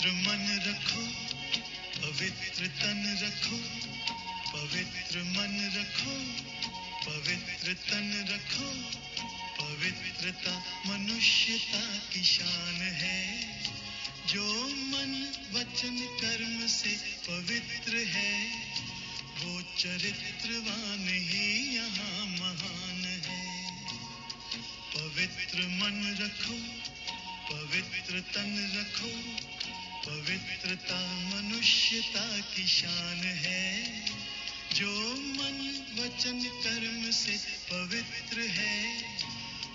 पवित्र मन रखो, पवित्र तन रखो, पवित्र मन रखो, पवित्र तन रखो। पवित्रता मनुष्यता की शान है। जो मन वचन कर्म से पवित्र है, वो चरित्रवान ही यहाँ महान है। पवित्र मन रखो, पवित्र तन रखो, पवित्रता मनुष्यता की शान है। जो मन वचन कर्म से पवित्र है,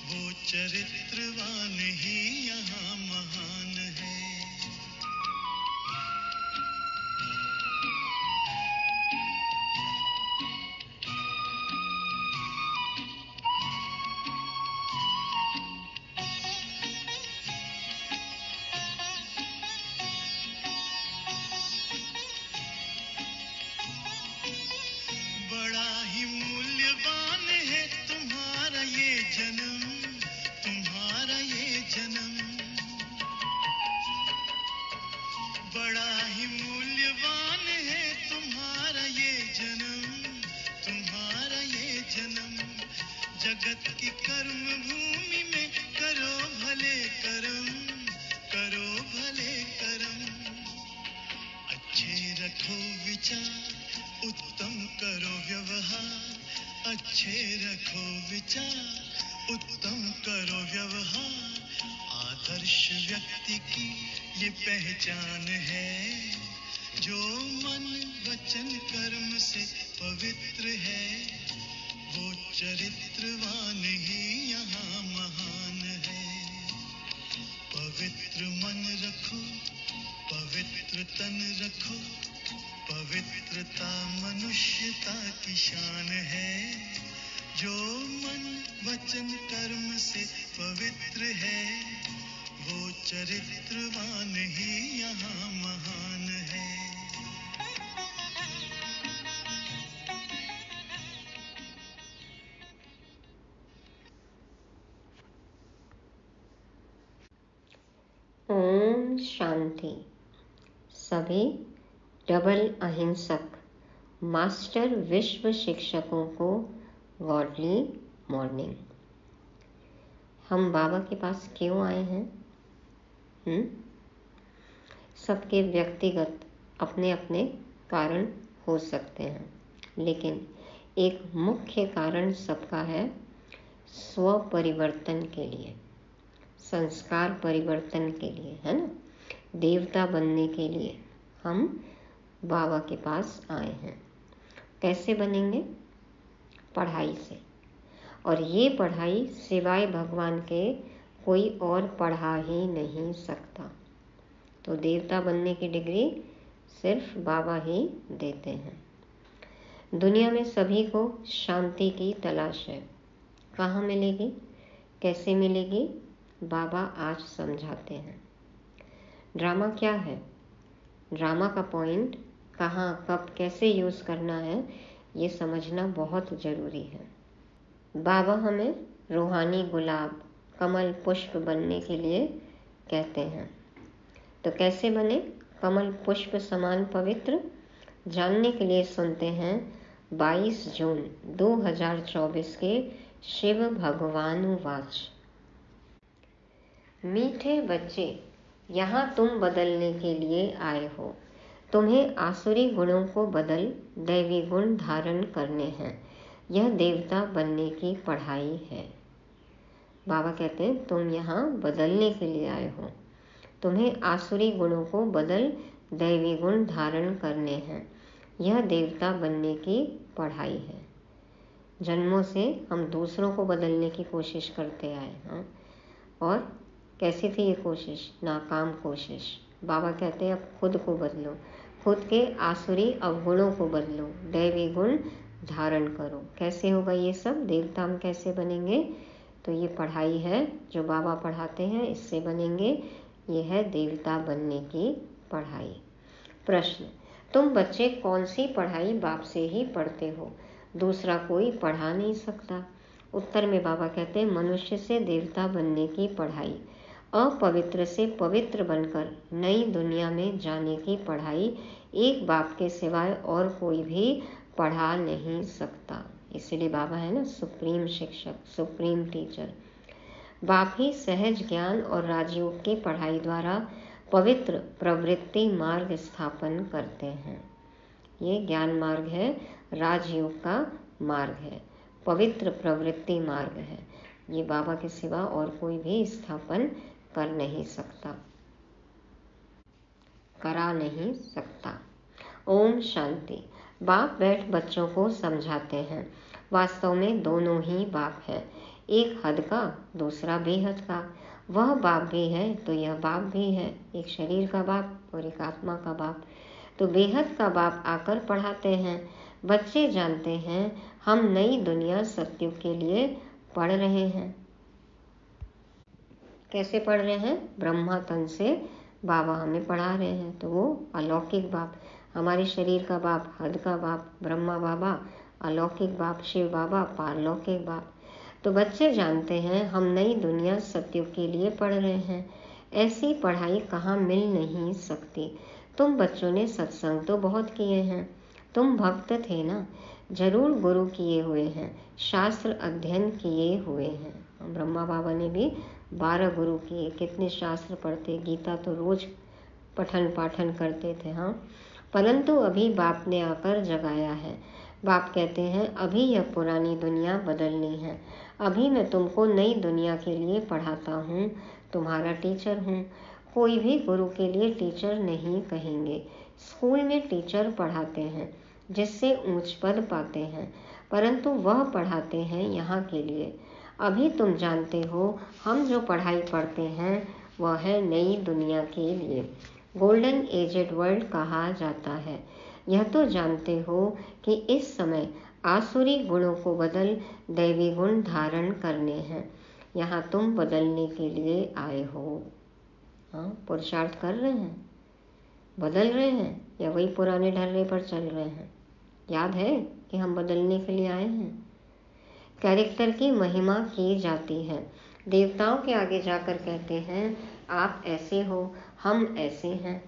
वो चरित्रवान ही यहाँ महान है। बड़ा ही मूल्यवान है तुम्हारा ये जन्म, तुम्हारा ये जन्म। बड़ा ही मूल्यवान है तुम्हारा ये जन्म, तुम्हारा ये जन्म। जगत की कर्म भूमि में करो भले कर्म, करो भले कर्म। अच्छे रखो विचार, उत्तम करो व्यवहार। अच्छे रखो विचार, उत्तम करो व्यवहार। आदर्श व्यक्ति की ये पहचान है। जो मन वचन कर्म से पवित्र है, वो चरित्रवान ही यहाँ महान है। पवित्र मन रखो, पवित्र तन रखो, पवित्रता मनुष्यता की शान है। जो मन वचन कर्म से पवित्र है, वो चरित्रवान ही यहाँ महान है। ओम शांति। सभी डबल अहिंसक मास्टर विश्व शिक्षकों को गॉडली मॉर्निंग। हम बाबा के पास क्यों आए हैं? सबके व्यक्तिगत अपने अपने कारण हो सकते हैं, लेकिन एक मुख्य कारण सबका है स्व परिवर्तन के लिए, संस्कार परिवर्तन के लिए, है ना, देवता बनने के लिए हम बाबा के पास आए हैं। कैसे बनेंगे? पढ़ाई से। और ये पढ़ाई सिवाय भगवान के कोई और पढ़ा ही नहीं सकता। तो देवता बनने की डिग्री सिर्फ बाबा ही देते हैं। दुनिया में सभी को शांति की तलाश है। कहाँ मिलेगी, कैसे मिलेगी, बाबा आज समझाते हैं। ड्रामा क्या है? ड्रामा का पॉइंट कहाँ, कब, कैसे यूज़ करना है, ये समझना बहुत ज़रूरी है। बाबा हमें रूहानी गुलाब, कमल पुष्प बनने के लिए कहते हैं। तो कैसे बने कमल पुष्प समान पवित्र, जानने के लिए सुनते हैं 22 जून 2024 के शिव भगवानुवाच। मीठे बच्चे, यहाँ तुम बदलने के लिए आए हो। तुम्हें आसुरी गुणों को बदल दैवी गुण धारण करने हैं। यह देवता बनने की पढ़ाई है। बाबा कहते हैं तुम यहाँ बदलने के लिए आए हो। तुम्हें आसुरी गुणों को बदल दैवी गुण धारण करने हैं। यह देवता बनने की पढ़ाई है। जन्मों से हम दूसरों को बदलने की कोशिश करते आए हैं, और कैसी थी ये कोशिश? नाकाम कोशिश। बाबा कहते हैं अब खुद को बदलो, खुद के आसुरी अवगुणों को बदलो, दैवी गुण धारण करो। कैसे होगा ये सब? देवता हम कैसे बनेंगे? तो ये पढ़ाई है जो बाबा पढ़ाते हैं, इससे बनेंगे। ये है देवता बनने की पढ़ाई। प्रश्न, तुम बच्चे कौन सी पढ़ाई बाप से ही पढ़ते हो? दूसरा कोई पढ़ा नहीं सकता। उत्तर में बाबा कहते हैं मनुष्य से देवता बनने की पढ़ाई। अपवित्र से पवित्र बनकर नई दुनिया में जाने की पढ़ाई एक बाप के सिवाय और कोई भी पढ़ा नहीं सकता। इसलिए बाबा है ना सुप्रीम शिक्षक, सुप्रीम टीचर। बाप ही सहज ज्ञान और राजयोग की पढ़ाई द्वारा पवित्र प्रवृत्ति मार्ग स्थापन करते हैं। ये ज्ञान मार्ग है, राजयोग का मार्ग है, पवित्र प्रवृत्ति मार्ग है। ये बाबा के सिवा और कोई भी स्थापन कर नहीं सकता, करा नहीं सकता। ओम शांति। बाप बैठ बच्चों को समझाते हैं। वास्तव में दोनों ही बाप है, एक हद का, दूसरा बेहद का। वह बाप भी है तो यह बाप भी है, एक शरीर का बाप और एक आत्मा का बाप। तो बेहद का बाप आकर पढ़ाते हैं। बच्चे जानते हैं हम नई दुनिया सत्युग के लिए पढ़ रहे हैं। कैसे पढ़ रहे हैं? ब्रह्मा तन से बाबा हमें पढ़ा रहे हैं। तो वो अलौकिक बाप, हमारे शरीर का बाप, हद का बाप ब्रह्मा बाबा, अलौकिक बाप शिव बाबा, पारलौकिक बाप। तो बच्चे जानते हैं हम नई दुनिया सत्युग के लिए पढ़ रहे हैं। ऐसी पढ़ाई कहाँ मिल नहीं सकती। तुम बच्चों ने सत्संग तो बहुत किए हैं, तुम भक्त थे ना, जरूर गुरु किए हुए हैं, शास्त्र अध्ययन किए हुए हैं। ब्रह्मा बाबा ने भी 12 गुरु किए, कितने शास्त्र पढ़ते, गीता तो रोज पठन पाठन करते थे। हाँ, परंतु अभी बाप ने आकर जगाया है। बाप कहते हैं अभी यह पुरानी दुनिया बदलनी है। अभी मैं तुमको नई दुनिया के लिए पढ़ाता हूँ, तुम्हारा टीचर हूँ। कोई भी गुरु के लिए टीचर नहीं कहेंगे। स्कूल में टीचर पढ़ाते हैं जिससे ऊंच पद पाते हैं, परंतु वह पढ़ाते हैं यहाँ के लिए। अभी तुम जानते हो हम जो पढ़ाई पढ़ते हैं वह है नई दुनिया के लिए। गोल्डन एजेड वर्ल्ड कहा जाता है। यह तो जानते हो कि इस समय आसुरी गुणों को बदल दैवी गुण धारण करने हैं। यहाँ तुम बदलने के लिए आए हो। हाँ, पुरुषार्थ कर रहे हैं, बदल रहे हैं या वही पुराने ढर्रे पर चल रहे हैं? याद है कि हम बदलने के लिए आए हैं। कैरेक्टर की महिमा की जाती है। देवताओं के आगे जाकर कहते हैं आप ऐसे हो, हम ऐसे हैं।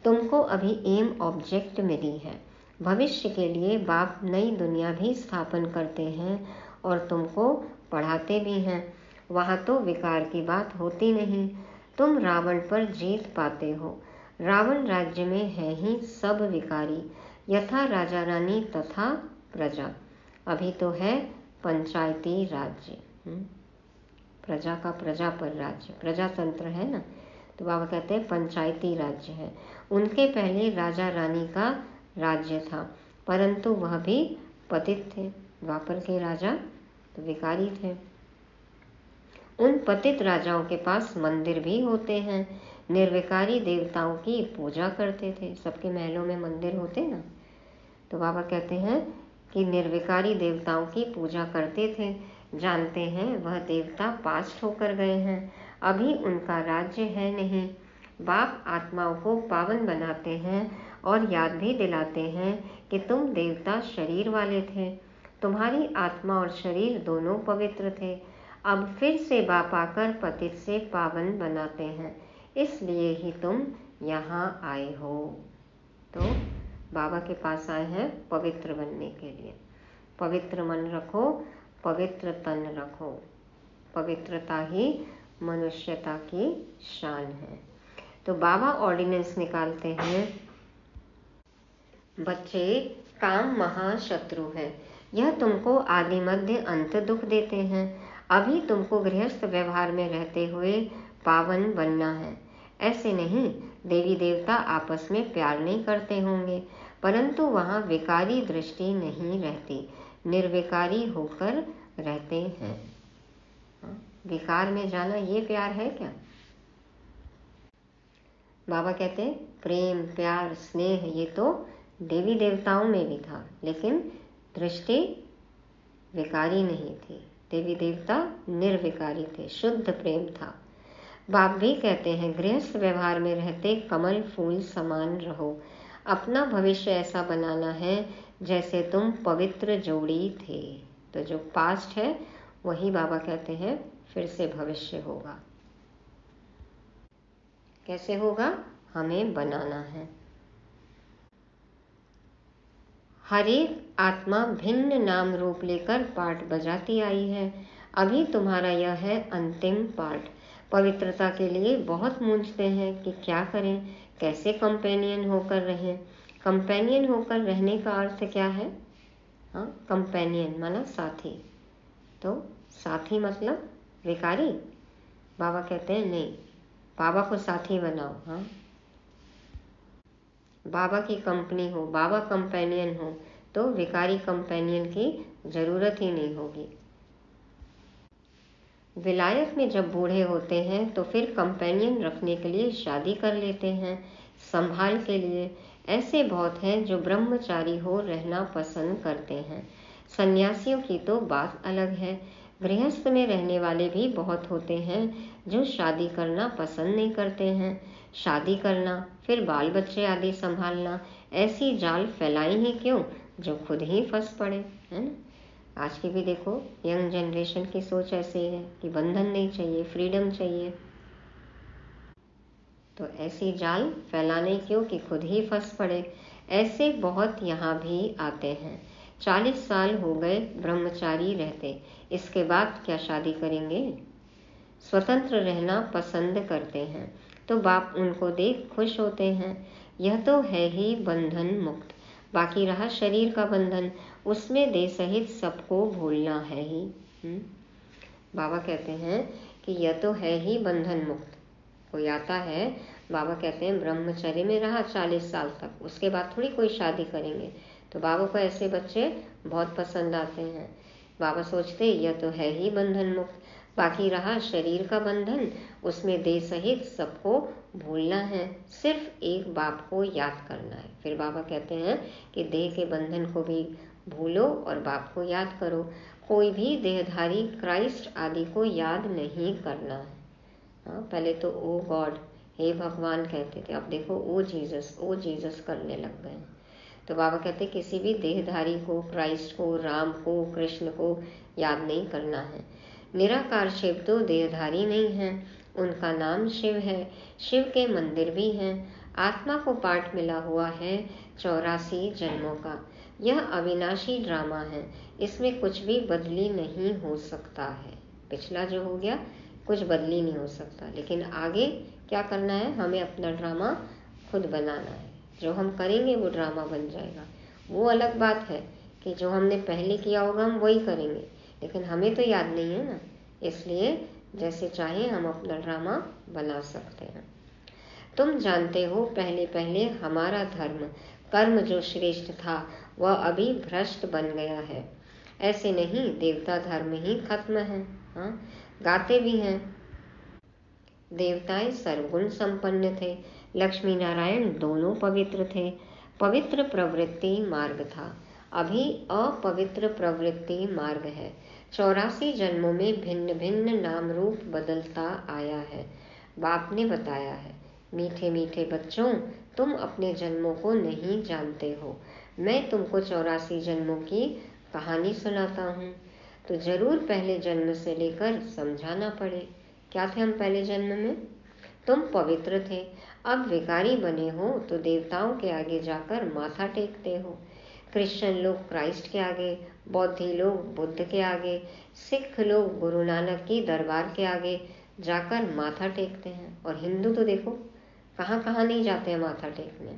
तुमको अभी एम ऑब्जेक्ट मिली है। भविष्य के लिए बाप नई दुनिया भी स्थापन करते हैं और तुमको पढ़ाते भी हैं। वहाँ तो विकार की बात होती नहीं। तुम रावण पर जीत पाते हो। रावण राज्य में है ही सब विकारी, यथा राजा रानी तथा प्रजा। अभी तो है पंचायती राज्य, प्रजा का प्रजा पर राज्य, प्रजातंत्र है ना। तो बाबा कहते हैं पंचायती राज्य है। उनके पहले राजा रानी का राज्य था, परंतु वह भी पतित थे। द्वापर के राजा तो विकारी थे। उन पतित राजाओं के पास मंदिर भी होते हैं। निर्विकारी देवताओं की पूजा करते थे। सबके महलों में मंदिर होते ना। तो बाबा कहते हैं कि निर्विकारी देवताओं की पूजा करते थे। जानते हैं वह देवता पास्ट होकर गए हैं, अभी उनका राज्य है नहीं। बाप आत्माओं को पावन बनाते हैं और याद भी दिलाते हैं कि तुम देवता शरीर वाले थे, तुम्हारी आत्मा और शरीर दोनों पवित्र थे। अब फिर से बाप आकर पतित से पावन बनाते हैं, इसलिए ही तुम यहाँ आए हो। तो बाबा के पास आए हैं पवित्र बनने के लिए। पवित्र मन रखो, पवित्र तन रखो। पवित्रता ही मनुष्यता की शान है। तो बाबा ऑर्डिनेंस निकालते हैं, बच्चे काम महाशत्रु है, यह तुमको आदि मध्य अंत दुख देते हैं। अभी तुमको गृहस्थ व्यवहार में रहते हुए पावन बनना है। ऐसे नहीं, देवी देवता आपस में प्यार नहीं करते होंगे, परंतु वहाँ विकारी दृष्टि नहीं रहती, निर्विकारी होकर रहते हैं। विकार में जाना ये प्यार है क्या? बाबा कहते हैं प्रेम प्यार स्नेह ये तो देवी देवताओं में भी था, लेकिन दृष्टि विकारी नहीं थी। देवी देवता निर्विकारी थे, शुद्ध प्रेम था। बाप भी कहते हैं गृहस्थ व्यवहार में रहते कमल फूल समान रहो। अपना भविष्य ऐसा बनाना है जैसे तुम पवित्र जोड़ी थे। तो जो पास्ट है वही बाबा कहते हैं फिर से भविष्य होगा। कैसे होगा? हमें बनाना है। हर एक आत्मा भिन्न नाम रूप लेकर पाठ बजाती आई है। अभी तुम्हारा यह है अंतिम पाठ। पवित्रता के लिए बहुत मूंझते हैं कि क्या करें, कैसे कंपेनियन होकर रहें। कंपेनियन होकर रहने का अर्थ क्या है? हाँ, कंपेनियन माना साथी। तो साथी मतलब विकारी? बाबा कहते हैं नहीं, बाबा को साथी बनाओ। हाँ, बाबा की कंपनी हो, बाबा कंपेनियन हो, तो विकारी कंपेनियन की जरूरत ही नहीं होगी। विलायत में जब बूढ़े होते हैं तो फिर कंपेनियन रखने के लिए शादी कर लेते हैं, संभाल के लिए। ऐसे बहुत हैं जो ब्रह्मचारी हो रहना पसंद करते हैं। सन्यासियों की तो बात अलग है। गृहस्थ में रहने वाले भी बहुत होते हैं जो शादी करना पसंद नहीं करते हैं। शादी करना, फिर बाल बच्चे आदि संभालना, ऐसी जाल फैलाई ही क्यों जो खुद ही फंस पड़े, है ना। आज की भी देखो यंग जनरेशन की सोच ऐसी है कि बंधन नहीं चाहिए, फ्रीडम चाहिए। तो ऐसी जाल फैलाने क्यों कि खुद ही फंस पड़े। ऐसे बहुत यहाँ भी आते हैं। 40 साल हो गए ब्रह्मचारी रहते, इसके बाद क्या शादी करेंगे? स्वतंत्र रहना पसंद करते हैं तो बाप उनको देख खुश होते हैं। यह तो है ही बंधन मुक्त। बाकी रहा शरीर का बंधन, उसमें देह सहित सबको भूलना है ही। बाबा कहते हैं कि यह तो है ही बंधन मुक्त। कोई आता है, बाबा कहते हैं ब्रह्मचर्य में रहा 40 साल तक, उसके बाद थोड़ी कोई शादी करेंगे। तो बाबा को ऐसे बच्चे बहुत पसंद आते हैं। बाबा सोचते यह तो है ही बंधन मुक्त, बाकी रहा शरीर का बंधन, उसमें देह सहित सबको भूलना है, सिर्फ एक बाप को याद करना है। फिर बाबा कहते हैं कि देह के बंधन को भी भूलो और बाप को याद करो। कोई भी देहधारी क्राइस्ट आदि को याद नहीं करना है। हाँ, पहले तो ओ गॉड, हे भगवान कहते थे, अब देखो ओ जीसस करने लग गए। तो बाबा कहते किसी भी देहधारी को, क्राइस्ट को, राम को, कृष्ण को याद नहीं करना है। निराकार शिव तो देहधारी नहीं है, उनका नाम शिव है। शिव के मंदिर भी हैं। आत्मा को पाठ मिला हुआ है 84 जन्मों का। यह अविनाशी ड्रामा है, इसमें कुछ भी बदली नहीं हो सकता है। पिछला जो हो गया कुछ बदली नहीं हो सकता, लेकिन आगे क्या करना है, हमें अपना ड्रामा खुद बनाना है। जो हम करेंगे वो ड्रामा बन जाएगा। वो अलग बात है कि जो हमने पहले किया होगा हम वही करेंगे, लेकिन हमें तो याद नहीं है ना, इसलिए जैसे चाहे हम अपना ड्रामा बना सकते हैं। तुम जानते हो पहले पहले हमारा धर्म कर्म जो श्रेष्ठ था वह अभी भ्रष्ट बन गया है। ऐसे नहीं, देवता धर्म ही खत्म है। हाँ, गाते भी हैं, देवताएं सर्वगुण संपन्न थे, लक्ष्मी नारायण दोनों पवित्र थे। पवित्र प्रवृत्ति मार्ग था, अभी अपवित्र प्रवृत्ति मार्ग है। 84 जन्मों में भिन्न भिन्न नाम रूप बदलता आया है। बाप ने बताया है, मीठे मीठे बच्चों, तुम अपने जन्मों को नहीं जानते हो। मैं तुमको 84 जन्मों की कहानी सुनाता हूँ, तो जरूर पहले जन्म से लेकर समझाना पड़े। क्या थे हम पहले जन्म में? तुम पवित्र थे, अब विकारी बने हो तो देवताओं के आगे जाकर माथा टेकते हो। क्रिश्चियन लोग क्राइस्ट के आगे, बौद्धि लोग बुद्ध के आगे, सिख लोग गुरु नानक की दरबार के आगे जाकर माथा टेकते हैं। और हिंदू तो देखो कहाँ कहाँ नहीं जाते हैं माथा टेकने।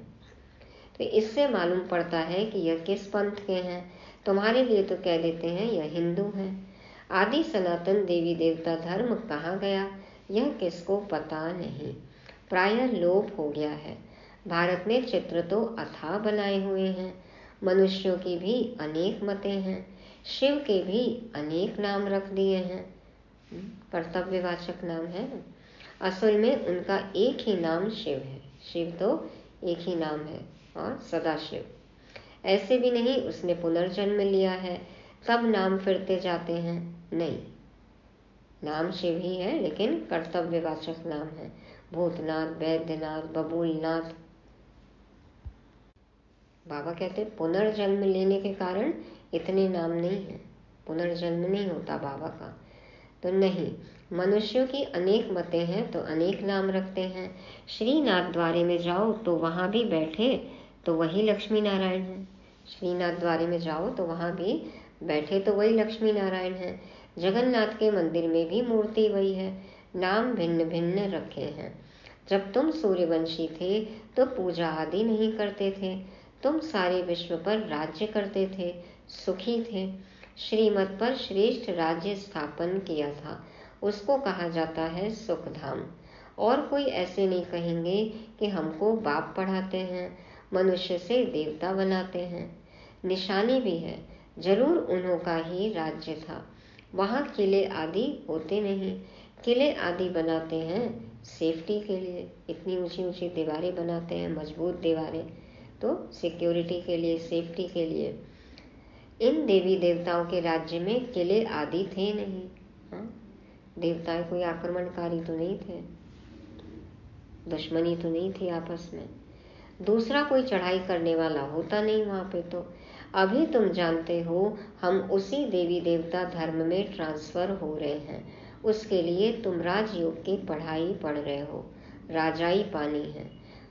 तो इससे मालूम पड़ता है कि यह किस पंथ के हैं। तुम्हारे लिए तो कह देते हैं यह हिंदू है। आदि सनातन देवी देवता धर्म कहाँ गया, यह किसको पता नहीं, प्रायः लोप हो गया है। भारत में चित्र तो अथाह बनाए हुए हैं, मनुष्यों की भी अनेक मतें हैं, शिव के भी अनेक नाम रख दिए हैं। कर्तव्यवाचक नाम है ना। असल में उनका एक ही नाम शिव है। शिव तो एक ही नाम है और सदाशिव। ऐसे भी नहीं उसने पुनर्जन्म लिया है तब नाम फिरते जाते हैं, नहीं, नाम शिव ही है लेकिन कर्तव्यवाचक नाम है। भूतनाथ, वैद्यनाथ, बबूलनाथ। बाबा कहते पुनर्जन्म लेने के कारण इतने नाम नहीं है, पुनर्जन्म नहीं होता बाबा का। तो नहीं, मनुष्यों की अनेक मतें हैं तो अनेक नाम रखते हैं। श्रीनाथ द्वारे में जाओ तो वहां भी बैठे तो वही लक्ष्मी नारायण है। श्रीनाथ द्वारे में जाओ तो वहां भी बैठे तो वही लक्ष्मी नारायण है। जगन्नाथ के मंदिर में भी मूर्ति वही है, नाम भिन्न भिन्न रखे हैं। जब तुम सूर्यवंशी थे तो पूजा आदि नहीं करते थे, तुम सारे विश्व पर राज्य करते थे, सुखी थे। श्रीमत पर श्रेष्ठ राज्य स्थापन किया था, उसको कहा जाता है सुखधाम। और कोई ऐसे नहीं कहेंगे कि हमको बाप पढ़ाते हैं, मनुष्य से देवता बनाते हैं। निशानी भी है, जरूर उन्हों का ही राज्य था। वहाँ किले आदि होते नहीं, किले आदि बनाते हैं सेफ्टी के लिए। इतनी ऊंची ऊंची दीवारें बनाते हैं, मजबूत दीवारें, तो सिक्योरिटी के लिए, सेफ्टी के लिए। इन देवी देवताओं के राज्य में किले आदि थे नहीं। हाँ? देवता कोई आक्रमणकारी तो नहीं थे, दुश्मनी तो नहीं थी आपस में, दूसरा कोई चढ़ाई करने वाला होता नहीं वहां पे। तो अभी तुम जानते हो हम उसी देवी देवता धर्म में ट्रांसफर हो रहे हैं, उसके लिए तुम राजयोग की पढ़ाई पढ़ रहे हो, राजाई पानी है।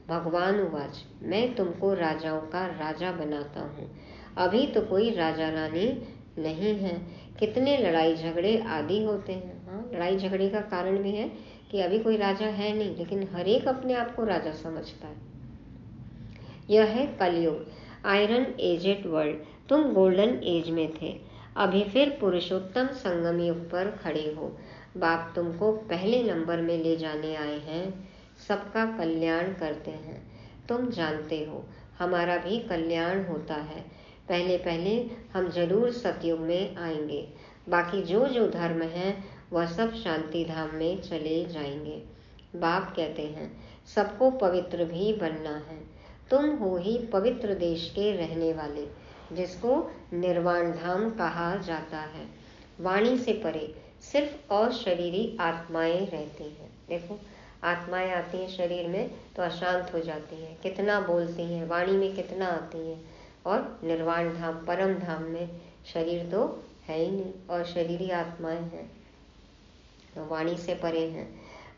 भगवान उवाच, मैं तुमको राजाओं का राजा बनाता हूँ, अभी तो कोई राजा रानी नहीं है। कितने लड़ाई झगड़े आदि होते हैं। हाँ, लड़ाई झगड़े का कारण भी है कि अभी कोई राजा है नहीं, लेकिन हर एक अपने आप को राजा समझता है। यह है कलयुग, आयरन एजेड वर्ल्ड। तुम गोल्डन एज में थे, अभी फिर पुरुषोत्तम संगम युग पर खड़े हो। बाप तुमको पहले नंबर में ले जाने आए हैं, सबका कल्याण करते हैं। तुम जानते हो हमारा भी कल्याण होता है। पहले पहले हम जरूर सतयुग में आएंगे, बाकी जो जो धर्म है वह सब शांति धाम में चले जाएंगे। बाप कहते हैं सबको पवित्र भी बनना है। तुम हो ही पवित्र देश के रहने वाले, जिसको निर्वाण धाम कहा जाता है। वाणी से परे सिर्फ अशरीरी आत्माएं रहती हैं। देखो, आत्माएं आती हैं शरीर में तो अशांत हो जाती हैं, कितना बोलती हैं, वाणी में कितना आती हैं। और निर्वाण धाम, परम धाम में शरीर तो है ही नहीं और शरीरी आत्माएं हैं, तो वाणी से परे हैं।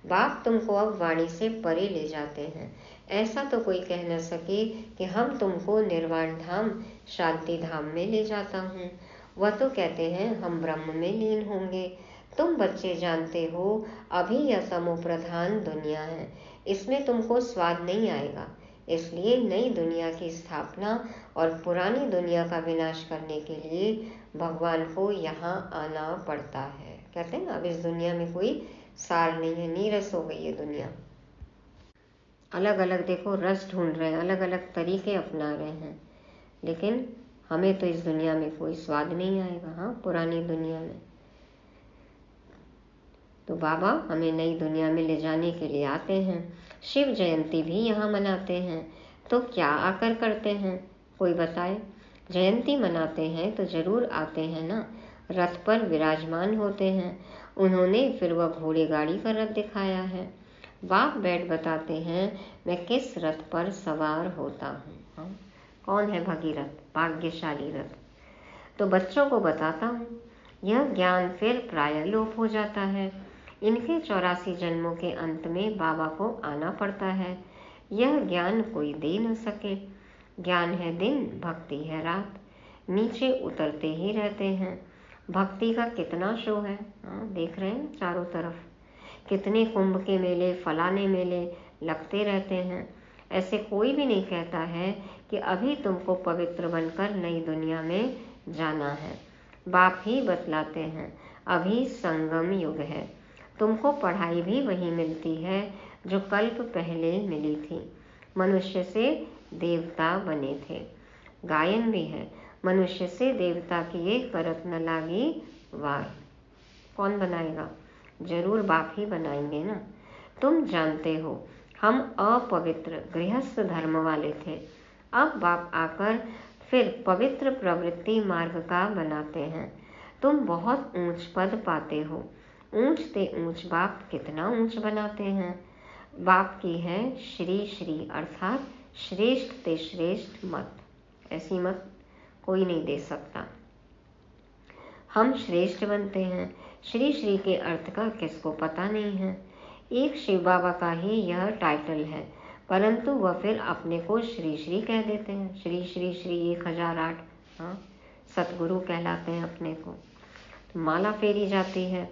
बाप तुमको अब वाणी से परे ले जाते हैं। ऐसा तो कोई कह न सके कि हम तुमको निर्वाण धाम, शांति धाम में ले जाता हूँ। वह तो कहते हैं हम ब्रह्म में लीन होंगे। तुम बच्चे जानते हो अभी यह तमो प्रधान दुनिया है, इसमें तुमको स्वाद नहीं आएगा। इसलिए नई दुनिया की स्थापना और पुरानी दुनिया का विनाश करने के लिए भगवान को यहाँ आना पड़ता है। कहते हैं ना, अब इस दुनिया में कोई सार नहीं है, नीरस हो गई है दुनिया। अलग अलग देखो रस ढूंढ रहे हैं, अलग अलग तरीके अपना रहे हैं, लेकिन हमें तो इस दुनिया में कोई स्वाद नहीं आएगा। हाँ, पुरानी दुनिया में। तो बाबा हमें नई दुनिया में ले जाने के लिए आते हैं। शिव जयंती भी यहाँ मनाते हैं, तो क्या आकर करते हैं, कोई बताए। जयंती मनाते हैं तो जरूर आते हैं ना, रथ पर विराजमान होते हैं। उन्होंने फिर वह घोड़े गाड़ी का रथ दिखाया है। बाप बैठ बताते हैं मैं किस रथ पर सवार होता हूँ। हाँ? कौन है भगीरथ, भाग्यशाली रथ। तो बच्चों को बताता हूँ। यह ज्ञान फिर प्राय लोप हो जाता है। इनके 84 जन्मों के अंत में बाबा को आना पड़ता है। यह ज्ञान कोई दे न सके। ज्ञान है दिन, भक्ति है रात, नीचे उतरते ही रहते हैं। भक्ति का कितना शो है। हाँ, देख रहे हैं चारों तरफ कितने कुंभ के मेले, फलाने मेले लगते रहते हैं। ऐसे कोई भी नहीं कहता है कि अभी तुमको पवित्र बनकर नई दुनिया में जाना है। बाप ही बतलाते हैं अभी संगम युग है। तुमको पढ़ाई भी वही मिलती है जो कल्प पहले मिली थी। मनुष्य से देवता बने थे। गायन भी है, मनुष्य से देवता किए करत न लागी वार। कौन बनाएगा, जरूर बाप ही बनाएंगे ना। तुम जानते हो हम अपवित्र गृहस्थ धर्म वाले थे, अब बाप आकर फिर पवित्र प्रवृत्ति मार्ग का बनाते हैं। तुम बहुत ऊंच पद पाते हो, ऊंच ते ऊंच बाप कितना ऊंच बनाते हैं। बाप की है श्री श्री अर्थात श्रेष्ठ ते श्रेष्ठ मत। ऐसी मत कोई नहीं दे सकता। हम श्रेष्ठ बनते हैं, श्री श्री के अर्थ का किसको पता नहीं है। एक शिव बाबा का ही यह टाइटल है, परंतु वह फिर अपने को श्री श्री कह देते हैं। श्री श्री श्री 1008, हाँ, सतगुरु कहलाते हैं अपने को। तो माला फेरी जाती है।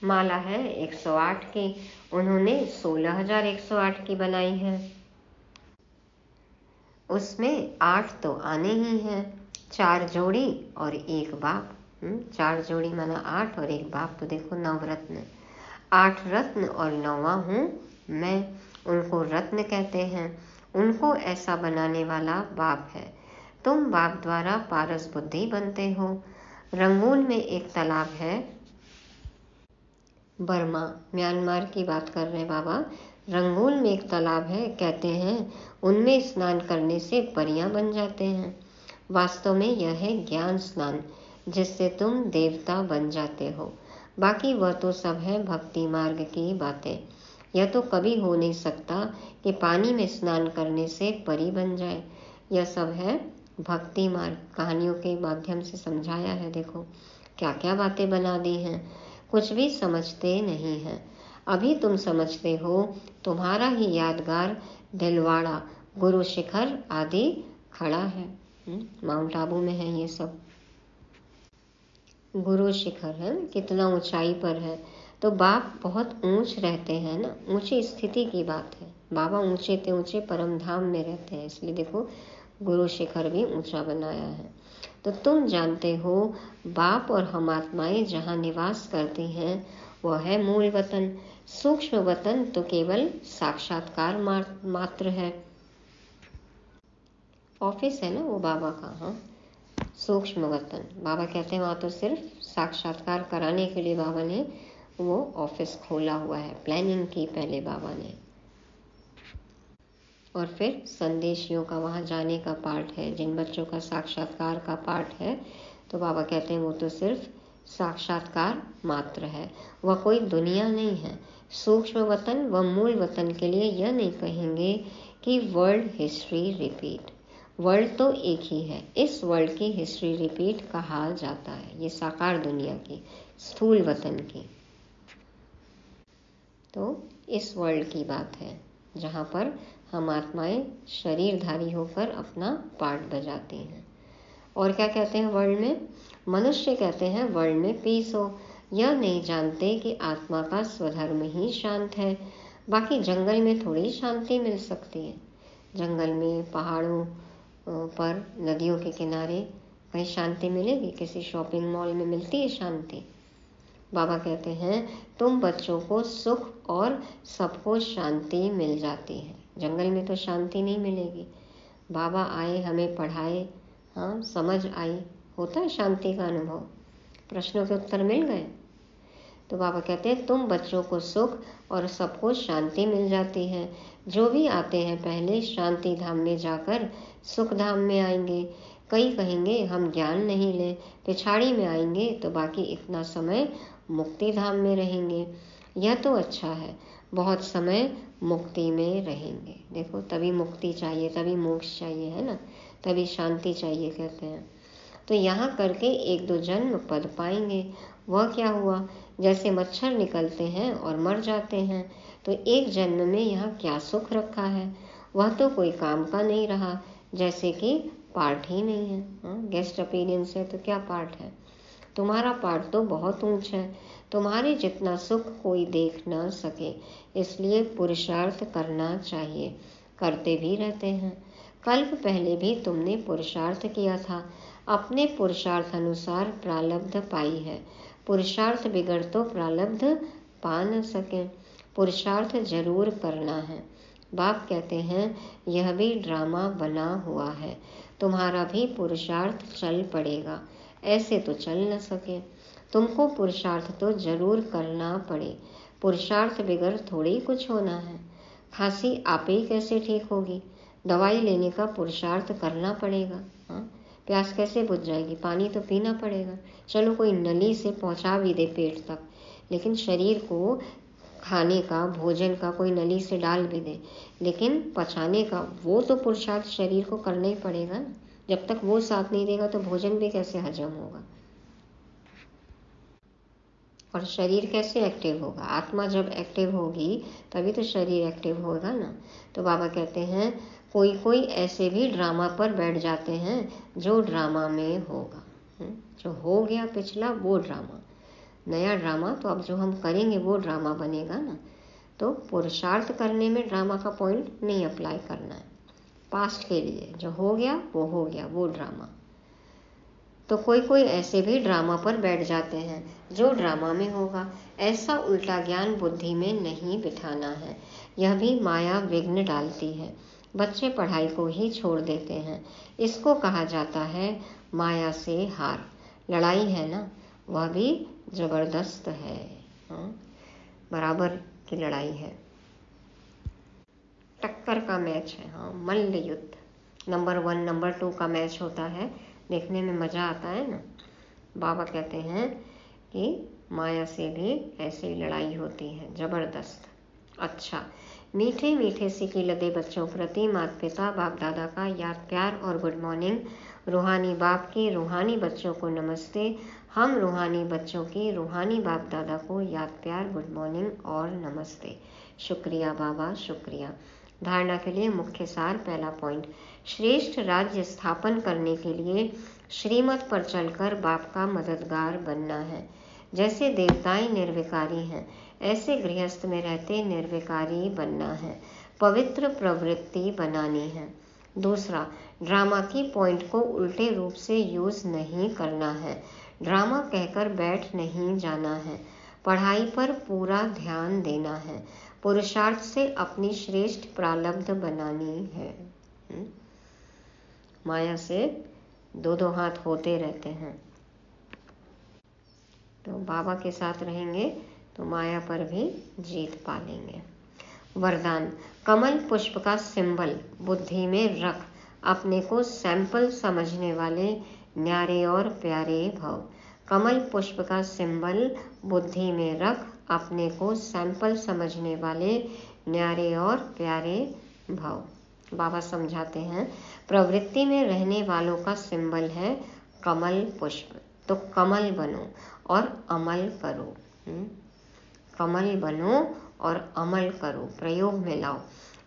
माला है 108 की, उन्होंने 16,108 की बनाई है। उसमें 8 तो आने ही हैं, 4 जोड़ी और 1 बाप। 4 जोड़ी माना 8 और 1 बाप, तो देखो 9 रत्न। 8 रत्न और 9वां हूँ मैं, उनको रत्न कहते हैं। उनको ऐसा बनाने वाला बाप है। तुम बाप द्वारा पारस बुद्धि बनते हो। रंगून में एक तालाब है, बर्मा म्यांमार की बात कर रहे बाबा। रंगून में एक तालाब है, कहते हैं उनमें स्नान करने से परियां बन जाते हैं। वास्तव में यह है ज्ञान स्नान, जिससे तुम देवता बन जाते हो। बाकी वह तो सब है भक्ति मार्ग की बातें। यह तो कभी हो नहीं सकता कि पानी में स्नान करने से परी बन जाए। यह सब है भक्ति मार्ग, कहानियों के माध्यम से समझाया है। देखो क्या क्या बातें बना दी हैं, कुछ भी समझते नहीं हैं। अभी तुम समझते हो। तुम्हारा ही यादगार दिलवाड़ा, गुरु शिखर आदि खड़ा है। माउंट आबू में है ये सब। गुरु शिखर है, कितना ऊंचाई पर है। तो बाप बहुत ऊंच रहते हैं ना, ऊंची स्थिति की बात है। बाबा ऊंचे ते ऊंचे परम धाम में रहते हैं, इसलिए देखो गुरु शिखर भी ऊंचा बनाया है। तो तुम जानते हो बाप और हम आत्माएं जहाँ निवास करती हैं वह है मूल वतन। सूक्ष्म वतन तो केवल साक्षात्कार मात्र है। ऑफिस है ना वो बाबा का। हाँ, सूक्ष्म वतन बाबा कहते हैं, वहाँ तो सिर्फ साक्षात्कार कराने के लिए बाबा ने वो ऑफिस खोला हुआ है। प्लानिंग की पहले बाबा ने, और फिर संदेशियों का वहाँ जाने का पार्ट है। जिन बच्चों का साक्षात्कार का पार्ट है, तो बाबा कहते हैं वो तो सिर्फ साक्षात्कार मात्र है, वह कोई दुनिया नहीं है। सूक्ष्म वतन व मूल वतन के लिए यह नहीं कहेंगे कि वर्ल्ड हिस्ट्री रिपीट। वर्ल्ड तो एक ही है, इस वर्ल्ड की हिस्ट्री रिपीट कहा जाता है। ये साकार दुनिया की, स्थूल वतन की। तो इस वर्ल्ड की बात है जहाँ पर हम आत्माएं शरीरधारी होकर अपना पार्ट बजाती हैं। और क्या कहते हैं वर्ल्ड में? मनुष्य कहते हैं वर्ल्ड में पीस हो। यह नहीं जानते कि आत्मा का स्वधर्म ही शांत है। बाकी जंगल में थोड़ी शांति मिल सकती है। जंगल में, पहाड़ों पर, नदियों के किनारे कहीं शांति मिलेगी? किसी शॉपिंग मॉल में मिलती है शांति? बाबा कहते हैं तुम बच्चों को सुख और सबको शांति मिल जाती है। जंगल में तो शांति नहीं मिलेगी। बाबा आए, हमें पढ़ाए, हाँ, समझ आई, होता है शांति का अनुभव। प्रश्नों के उत्तर मिल गए। तो बाबा कहते हैं तुम बच्चों को सुख और सबको शांति मिल जाती है। जो भी आते हैं पहले शांति धाम में जाकर सुख धाम में आएंगे। कई कहेंगे हम ज्ञान नहीं ले, पिछाड़ी में आएंगे तो बाकी इतना समय मुक्ति धाम में रहेंगे। यह तो अच्छा है, बहुत समय मुक्ति में रहेंगे। देखो तभी मुक्ति चाहिए, तभी मोक्ष चाहिए, है ना, तभी शांति चाहिए कहते हैं। तो यहाँ करके 1-2 जन्म पद पाएंगे। वह क्या हुआ? जैसे मच्छर निकलते हैं और मर जाते हैं, तो एक जन्म में यहाँ क्या सुख रखा है? वह तो कोई काम का नहीं रहा, जैसे कि पार्ट ही नहीं है। गेस्ट अपीयरेंस है तो क्या पार्ट है? तुम्हारा पार्ट तो बहुत ऊंच है। तुम्हारे जितना सुख कोई देख ना सके, इसलिए पुरुषार्थ करना चाहिए। करते भी रहते हैं। कल्प पहले भी तुमने पुरुषार्थ किया था, अपने पुरुषार्थ अनुसार प्रारब्ध पाई है। पुरुषार्थ बिगड़ तो प्रारब्ध पा न सके। पुरुषार्थ जरूर करना है। बाप कहते हैं यह भी ड्रामा बना हुआ है, तुम्हारा भी पुरुषार्थ चल पड़ेगा, ऐसे तो चल न सके। तुमको पुरुषार्थ तो जरूर करना पड़े। पुरुषार्थ बिगड़ थोड़ी कुछ होना है। खांसी आप ही कैसे ठीक होगी? दवाई लेने का पुरुषार्थ करना पड़ेगा। प्यास कैसे बुझ जाएगी? पानी तो पीना पड़ेगा। चलो कोई नली से पहुंचा भी दे पेट तक, लेकिन शरीर को खाने का, भोजन का कोई नली से डाल भी दे, लेकिन पचाने का वो तो पुरुषार्थ शरीर को करना ही पड़ेगा ना। जब तक वो साथ नहीं देगा तो भोजन भी कैसे हजम होगा? और शरीर कैसे एक्टिव होगा? आत्मा जब एक्टिव होगी तभी तो शरीर एक्टिव होगा ना। तो बाबा कहते हैं कोई कोई ऐसे भी ड्रामा पर बैठ जाते हैं जो ड्रामा में होगा। जो हो गया पिछला वो ड्रामा, नया ड्रामा तो अब जो हम करेंगे वो ड्रामा बनेगा ना। तो पुरुषार्थ करने में ड्रामा का पॉइंट नहीं अप्लाई करना है। पास्ट के लिए जो हो गया वो ड्रामा। तो कोई कोई ऐसे भी ड्रामा पर बैठ जाते हैं जो ड्रामा में होगा। ऐसा उल्टा ज्ञान बुद्धि में नहीं बिठाना है, यह भी माया विघ्न डालती है। बच्चे पढ़ाई को ही छोड़ देते हैं। इसको कहा जाता है माया से हार। लड़ाई है ना, वह भी जबरदस्त है। बराबर की लड़ाई है, टक्कर का मैच है। मल्ल युद्ध नंबर 1 नंबर 2 का मैच होता है, देखने में मजा आता है ना। बाबा कहते हैं कि माया से भी ऐसी लड़ाई होती है, जबरदस्त। अच्छा, मीठे मीठे सिकी लदे बच्चों प्रति माता पिता बाप दादा का याद प्यार और गुड मॉर्निंग। रूहानी बाप की रूहानी बच्चों को नमस्ते। हम रूहानी बच्चों की रूहानी बाप दादा को याद प्यार गुड मॉर्निंग और नमस्ते। शुक्रिया बाबा, शुक्रिया। धारणा के लिए मुख्य सार। पहला पॉइंट, श्रेष्ठ राज्य स्थापन करने के लिए श्रीमत पर चलकर बाप का मददगार बनना है। जैसे देवताएं निर्विकारी हैं, ऐसे गृहस्थ में रहते निर्विकारी बनना है। पवित्र प्रवृत्ति बनानी है। दूसरा, ड्रामा की पॉइंट को उल्टे रूप से यूज नहीं करना है। ड्रामा कहकर बैठ नहीं जाना है। पढ़ाई पर पूरा ध्यान देना है। पुरुषार्थ से अपनी श्रेष्ठ प्रारब्ध बनानी है। माया से दो हाथ होते रहते हैं, तो बाबा के साथ रहेंगे तो माया पर भी जीत पा लेंगे। वरदान, कमल पुष्प का सिंबल बुद्धि में रख अपने को सैंपल समझने वाले न्यारे और प्यारे भव। कमल पुष्प का सिंबल बुद्धि में रख अपने को सैंपल समझने वाले न्यारे और प्यारे भव। बाबा समझाते हैं, प्रवृत्ति में रहने वालों का सिंबल है कमल पुष्प। तो कमल बनो और अमल करो। कमल बनो और अमल करो, प्रयोग में लाओ।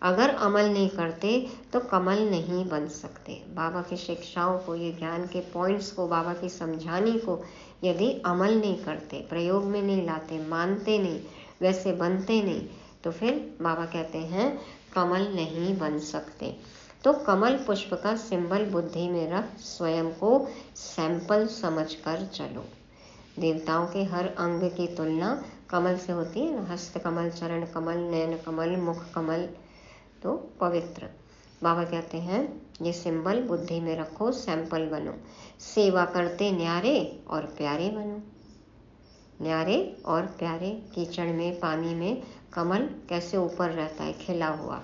अगर अमल नहीं करते तो कमल नहीं बन सकते। बाबा की शिक्षाओं को, ये ज्ञान के पॉइंट्स को, बाबा की समझाने को यदि अमल नहीं करते, प्रयोग में नहीं लाते, मानते नहीं, वैसे बनते नहीं, तो फिर बाबा कहते हैं कमल नहीं बन सकते। तो कमल पुष्प का सिंबल बुद्धि में रख स्वयं को सैंपल समझकर चलो। देवताओं के हर अंग की तुलना कमल से होती है ना। हस्त कमल, चरण कमल, नयन कमल, मुख कमल, तो पवित्र। बाबा कहते हैं ये सिंबल बुद्धि में रखो, सैंपल बनो। सेवा करते न्यारे और प्यारे बनो। न्यारे और प्यारे। कीचड़ में, पानी में कमल कैसे ऊपर रहता है, खिला हुआ।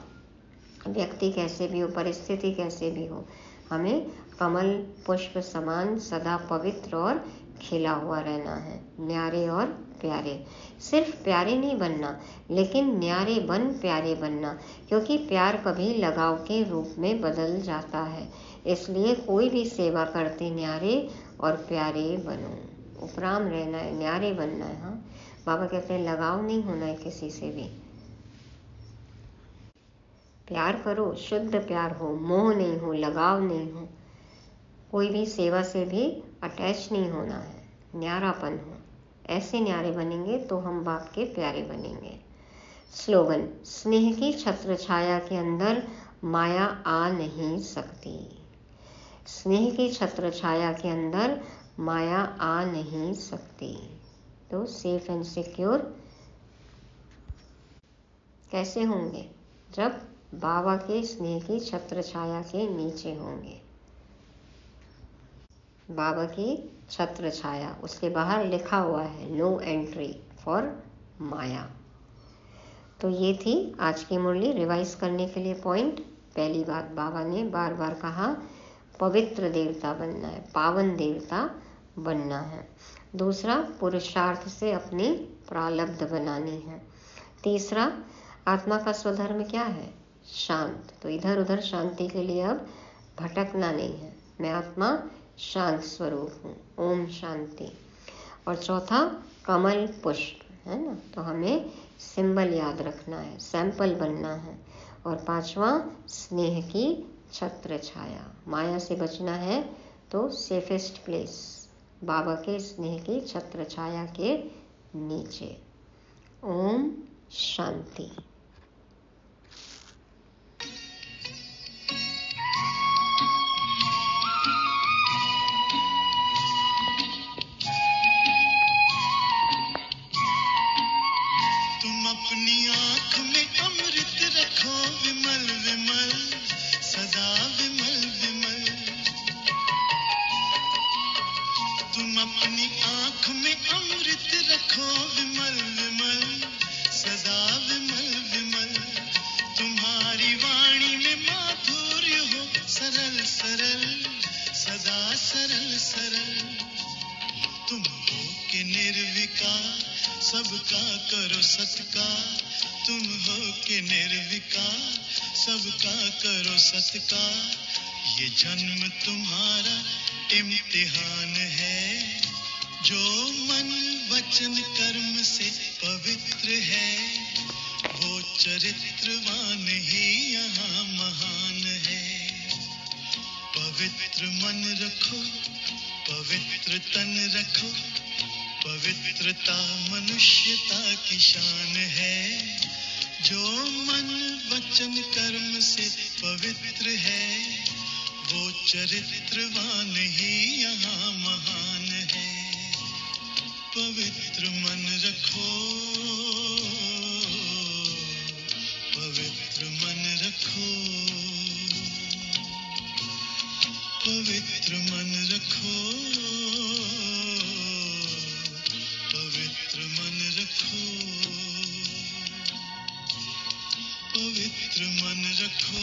व्यक्ति कैसे भी हो, परिस्थिति कैसे भी हो, हमें कमल पुष्प समान सदा पवित्र और खिला हुआ रहना है। न्यारे और प्यारे। सिर्फ प्यारे नहीं बनना, लेकिन न्यारे बन प्यारे बनना, क्योंकि प्यार कभी लगाव के रूप में बदल जाता है। इसलिए कोई भी सेवा करते न्यारे और प्यारे बनो। उपराम रहना है, न्यारे बनना है। हाँ, बाबा कहते हैं लगाव नहीं होना है किसी से भी। प्यार करो, शुद्ध प्यार हो, मोह नहीं हो, लगाव नहीं हो। कोई भी सेवा से भी अटैच नहीं होना है, न्यारापन हो। ऐसे न्यारे बनेंगे तो हम बाप के प्यारे बनेंगे। स्लोगन, स्नेह की छत्र छाया के अंदर माया आ नहीं सकती। स्नेह की छत्र छाया के अंदर माया आ नहीं सकती। तो सेफ एंड सिक्योर कैसे होंगे? जब बाबा के स्नेह की छत्र छाया के नीचे होंगे। बाबा की छत्र छाया, उसके बाहर लिखा हुआ है नो एंट्री फॉर माया। तो ये थी आज की मुरली। रिवाइज करने के लिए पॉइंट, पहली बात बाबा ने बार बार कहा पवित्र देवता बनना है, पावन देवता बनना है। दूसरा, पुरुषार्थ से अपनी प्रारब्ध बनानी है। तीसरा, आत्मा का स्वधर्म क्या है? शांत। तो इधर उधर शांति के लिए अब भटकना नहीं है। मैं आत्मा शांत स्वरूप हूँ, ओम शांति। और चौथा, कमल पुष्प, है ना। तो हमें सिंबल याद रखना है, सैंपल बनना है। और 5वां स्नेह की छत्र छाया, माया से बचना है तो सेफेस्ट प्लेस बाबा के स्नेह की छत्र छाया के नीचे। ओम शांति। तुम अपनी आँख में अमृत रखो विमल विमल, सदा विमल विमल। तुम अपनी आँख में अमृत रखो विमल विमल, सदा विमल विमल। तुम्हारी वाणी में माधुर्य हो सरल सरल, सदा सरल सरल। तुम हो के निर्विकार, सबका करो सत्कार। तुम हो के निर्विकार, सबका करो सत्कार। ये जन्म तुम्हारा इम्तिहान है, जो मन वचन कर्म से पवित्र है, वो चरित्रवान ही यहाँ महान है। पवित्र मन रखो, पवित्र तन रखो, पवित्रता मनुष्यता की शान है। जो मन वचन कर्म से पवित्र है, वो चरित्रवान ही यहाँ महान है। पवित्र मन रखो, पवित्र मन रखो, पवित्र मन रखो, पवित्र मन रखो, पवित्र मन रखो।